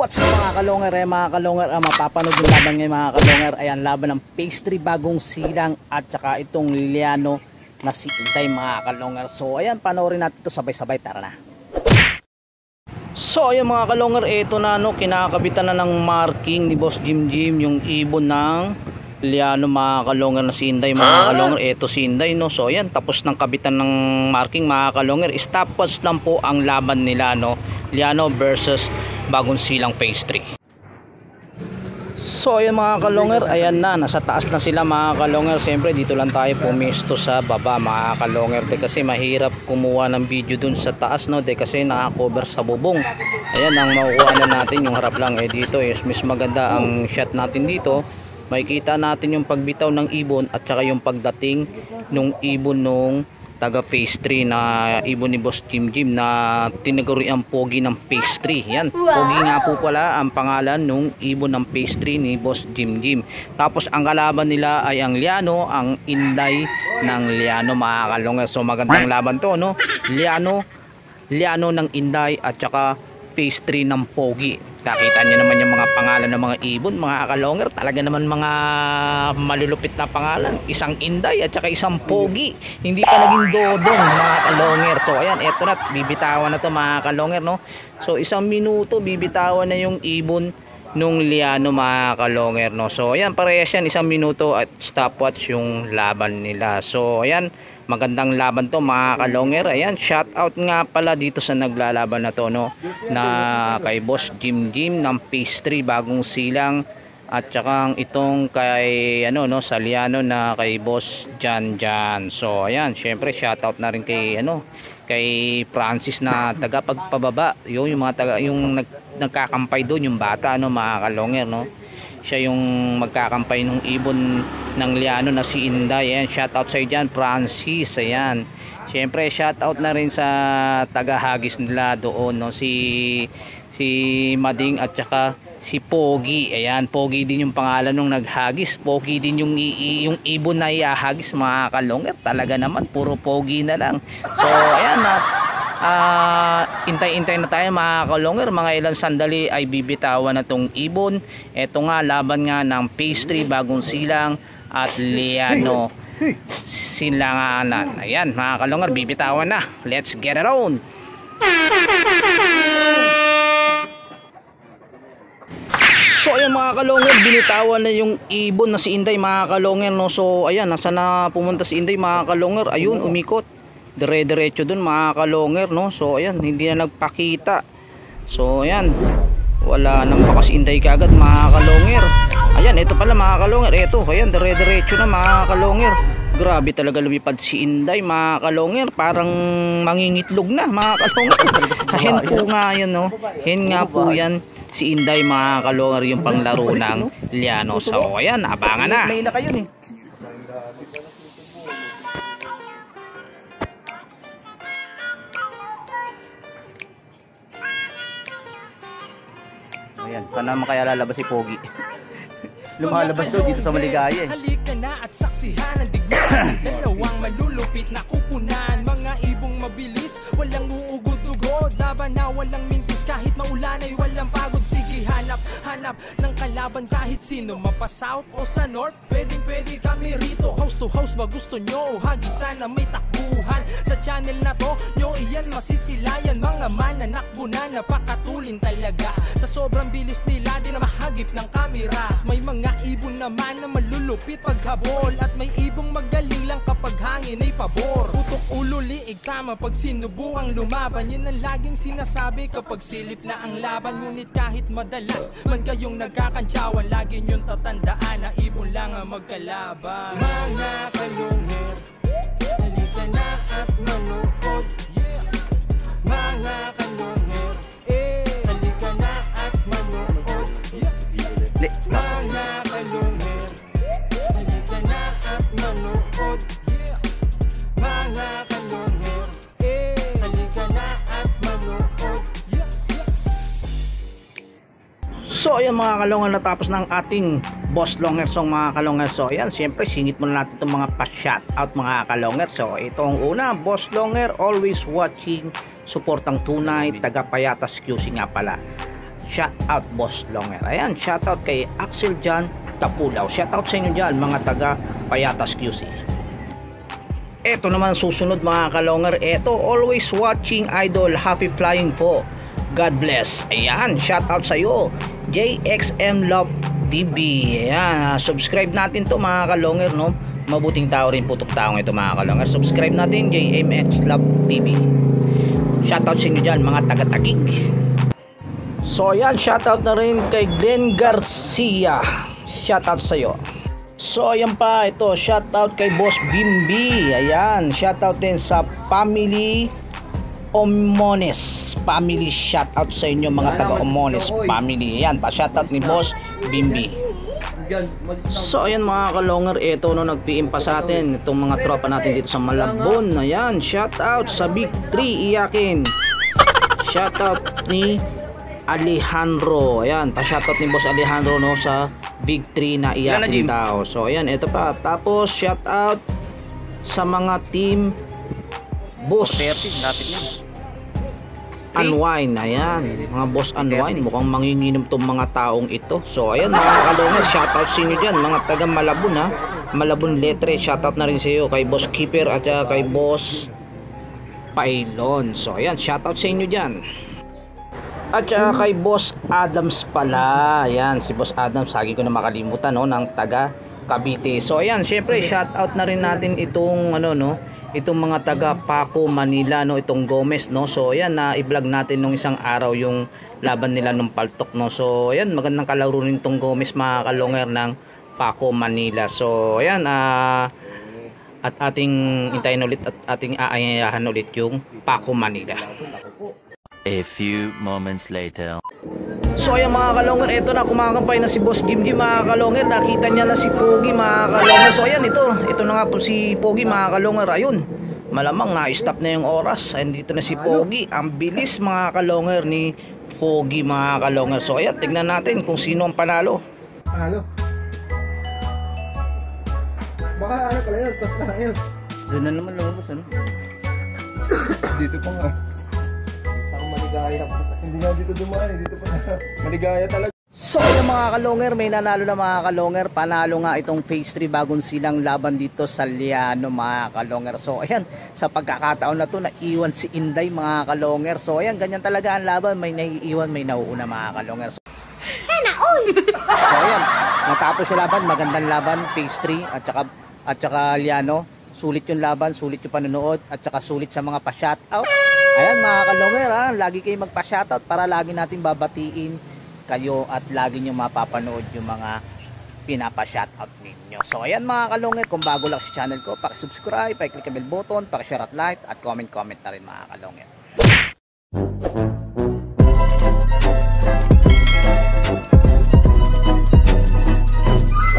What's up mga kalonger? Mga kalonger, mapapanood yung laban ngayon mga kalonger. Ayan, laban ng pastry, bagong silang at saka itong Liliano na si Inday mga kalonger. So ayan, panoorin natin ito sabay-sabay, tara na. So ayan mga kalonger, ito na kinakabitan na ng marking ni Boss Jim yung ibon ng Liliano mga kalonger na si Inday mga kalonger. Ito si Inday So ayan, tapos ng kabitan ng marking mga kalonger. Stopwatch lang po ang laban nila Liliano versus bagong silang pastry. So ayan mga kalonger, ayan na, nasa taas na sila mga kalonger. Siyempre dito lang tayo pumisto sa baba mga kalonger kasi mahirap kumuha ng video dun sa taas kasi naka-cover sa bubong. Ayan, ang makukuha na natin yung harap lang dito is mas maganda ang shot natin dito. Makikita natin yung pagbitaw ng ibon at saka yung pagdating nung ibon nung taga pastry na ibon ni Boss Jim na tinaguri ang pogi ng pastry. Yan, pogi nga po pala ang pangalan nung ibon ng pastry ni Boss Jim. Tapos ang kalaban nila ay ang Liliano, ang Inday ng Liliano mga kalonger. So magandang laban to Liliano ng Inday at saka pastry ng pogi. Nakita niyo naman yung mga pangalan ng mga ibon mga kalonger, talaga naman mga malulupit na pangalan. Isang Inday at saka isang pogi, hindi pa naging dodong mga kalonger. So ayan, eto na, bibitawan na to mga kalonger So isang minuto bibitawan na yung ibon nung Liliano mga kalonger So ayan, parehas yan, isang minuto at stopwatch yung laban nila. So ayan, magandang laban to mga kalonger. Ayan, shout out nga pala dito sa naglalaban na to na kay Boss Jim ng pastry, bagong silang, at saka itong kay sa Liliano na kay Boss Jan. So ayan, syempre shout out na rin kay kay Francis na taga pagpababa, yung mga yung nagkakampay doon, yung bata mga kalonger siya yung magkakampay ng ibon ng Liliano na si Inday. Ayan, shout out sa dyan Francis. Ayan, syempre shout out na rin sa taga Hagis nila doon si Mading at saka si Pogi. Ayan, Pogi din yung pangalan nung naghagis. Pogi din yung ibon na ihahagis mga kalonger. Talaga naman puro Pogi na lang. So ayan, intay-intay na tayo mga kalonger. Mga ilang sandali ay bibitawan na tong ibon. Eto nga, laban nga ng pastry, bagong silang at Liliano silanganan. Ayan mga kalonger, bibitawan na. Let's get it on. So ayan mga kalonger, binitawan na yung ibon na si Inday mga kalonger So ayan, nasa na pumunta si Inday mga kalonger. Ayun, umikot dire-diretso dun mga kalonger So ayan, hindi na nagpakita. So ayan, wala nang bakas Inday kagad mga kalonger. Ayan, ito pala mga kalonger, ito, ayan, dire-diretso na mga kalonger. Grabe talaga lumipad si Inday mga kalonger, parang mangingitlog na mga kalonger. Hen po nga yan hen nga po yan si Inday mga kalonger, yung panglaro ng Liliano. So ayan, abangan na. May na kayo Ayan, sana makaya lalabas si Pogi. Lumalabas daw dito sa Maligaya Halika na at saksihan ang digmaan. Dalawang malulupit na kupunan, mga ibong mabilis, walang uugod-ugod, laban na walang mintis, kahit maulan ay walang pagod. Sige, hanap ng kalaban, kahit sino, mapa south o sa north, pwede kami rito. House to house ba gusto nyo? Hagisan na may takbuhan sa channel na to, nyo iyan masisilayan. Mga mananakbo na napakatulin talaga, sa sobrang bilis nila di na mahagip ng kamera. May mga ibon naman na malulupit paghabol, at may ibong magaling lang kapag hangin ay pabor. Putok ulo, liig tama pag sinubukang lumaban, yun ang laging sinasabi kapag silip na ang laban. Ngunit kahit madalas man kayong nagkakantsawan, lagi nyong tatandaan na ibon lang ang magkalaban. Mga kalungher, halika na at manood. Mga kalungher, halika na at manood. Mga kalungher, halika na at manood. Mga kalungher, halika na at manood. So ayan mga kalongger, natapos ng ating Boss Longer Song mga kalongger. So ayan, siyempre singit muna natin itong mga pa-shoutout mga kalongger. So ito ang una, Boss Longer, always watching, suportang tunay, taga Payatas QC nga pala. Shout out Boss Longer. Ayan, shout out kay Axel Jan Tapulaw. Shout out sa inyo dyan mga taga Payatas QC. Eto naman susunod mga kalonger. Eto, always watching idol. Happy flying po. God bless. Ayan, shout out sa iyo. JXM Love TV. Ayan, subscribe natin to mga kalonger, no? Mabuting tao rin putok taong ito mga kalonger. Subscribe natin JMX Love TV. Shout out sa inyo dyan mga taga-tagig. So ayan, shoutout na rin kay Glenn Garcia. Shoutout sa iyo. So ayan pa, ito shoutout kay Boss Bimbi. Ayan, shoutout din sa family Omones family. Shoutout sa inyo mga taga Omones family. Ayan, pa shoutout ni Boss Bimbi. So ayan mga kalonger, ito no, nag-PM pa sa atin itong mga tropa natin dito sa Malabon. Ayan, shoutout sa Big 3 Iyakin. Shoutout ni Alejandro. Ayan, pa-shoutout ni Boss Alejandro no sa Big 3 na iyakin tao. So ayan, ito pa. Tapos shoutout sa mga team Boss Unwind. Ayan, mga Boss Unwind. Mukhang manginginom tong mga taong ito. So ayan mga kalungan, shoutout sa inyo dyan mga taga Malabon ha. Malabon Letre, shoutout na rin sa iyo kay Boss Keeper at kay Boss Pailon. So ayan, shoutout sa inyo dyan. At saka kay Boss Adams pala. Ayan, si Boss Adams, lagi ko na makalimutan no, ng taga Cavite. So ayan, syempre shout out na rin natin itong ano no, itong mga taga Paco Manila no, itong Gomez no. So ayan, na i-vlog natin nung isang araw yung laban nila nung paltok no. So ayan, magandang kalaro rin itong Gomez mga kalonger ng Paco Manila. So ayan, at ating hintayin ulit at ating aayahan ulit yung Paco Manila. A few moments later. So ayan mga kalonger, eto na, kumakampay na si Boss Jimjim mga kalonger. Nakita niya na si Pogi mga kalonger. So ayan, ito na nga po si Pogi mga kalonger. Ayun, malamang na-stop na yung oras. Andito na si Pogi. Ang bilis mga kalonger ni Pogi mga kalonger. So ayan, tignan natin kung sino ang panalo. Panalo? Baka ano pala yun, tas lang yun. Doon na naman lumabas ano. Dito pa nga. Maligaya pa. Hindi nga dito dumaan eh, dito pa na. Maligaya talaga. So ayan mga kalonger, may nanalo na mga kalonger. Panalo nga itong phase 3 bagong silang laban dito sa Liano mga kalonger. So ayan, sa pagkakataon na to, naiwan si Inday mga kalonger. So ayan, ganyan talaga ang laban, may naiiwan, may nauuna mga kalonger. So, sana all! So ayan, natapos yung laban, magandang laban, phase 3 at saka Liano. Sulit yung laban, sulit yung panonood, at saka sulit sa mga pa-shoutout. Ayan mga kalonger ha, lagi kayo magpa-shoutout para lagi natin babatiin kayo at lagi nyo mapapanood yung mga pinapa-shoutout ninyo. So ayan mga kalonger, kung bago lang sa channel ko, paki-subscribe, paki-click ang bell button, paki-share at like, at comment na rin mga kalonger.